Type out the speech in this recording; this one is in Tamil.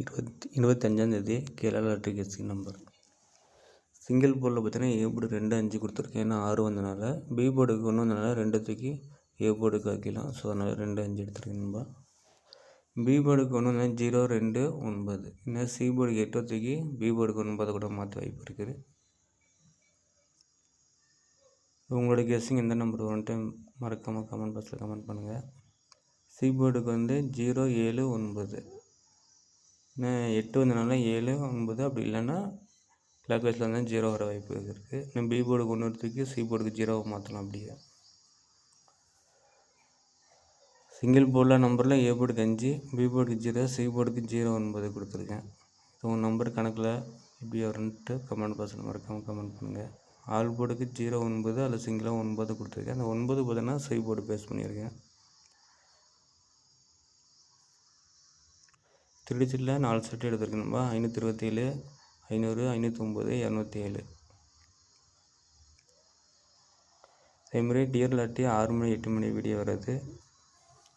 25 Kerala lottery guessing number. Single போர்டில் பார்த்தீங்கன்னா ஏ போர்டு 2 5 கொடுத்துருக்கேன். ஏன்னா 6 வந்தனால பி போர்டுக்கு 1 வந்தனால 2 தூக்கி ஏ போர்டுக்கு ஆக்கிடலாம். ஸோ அதனால் 2 5 எடுத்துருக்கேன் நண்பா. பி போர்டுக்கு 1 வந்து 0 2 9. இன்னும் சி போர்டுக்கு 8 தூக்கி பி போர்டுக்கு 9 கூட மாற்ற வாய்ப்பு இருக்குது. உங்களோட கெஸ்ஸிங் எந்த நம்பர் வந்துட்டு மறக்காமல் கமெண்ட் பாக்ஸில் கமெண்ட் பண்ணுங்கள். சி போர்டுக்கு வந்து 0 7 9. இன்னும் 8 வந்தனால 7 9, அப்படி இல்லைன்னா கிளாக் வைஸில் வந்து 0 வர வாய்ப்பு இருக்குது. இன்னும் பி போர்டுக்கு 1 தூக்கி சி போர்டுக்கு 0 மாற்றலாம். அப்படியே சிங்கிள் போர்டில் நம்பரில் ஏ போர்டுக்கு 5, பி போர்டுக்கு 0, சி போர்டுக்கு 0 9 கொடுத்துருக்கேன். ஸோ உங்கள் நம்பர் கணக்கில் எப்படி வரும்ன்ட்டு கமெண்ட் பாக்ஸில் மறக்காமல் கமெண்ட் பண்ணுங்கள். ஆல் போர்டுக்கு 0 9 அதில் சிங்கிளாக 9 கொடுத்துருக்கேன். அந்த 9 பார்த்தீங்கன்னா சி போர்டு பேஸ் பண்ணியிருக்கேன். திருச்சியில் 4 செட்டு எடுத்துருக்கேன்பா. 527, 500, 509, 207. அதேமாதிரி டியர் லாட்டி 6 மணி 8 மணி வீடியோ வருது.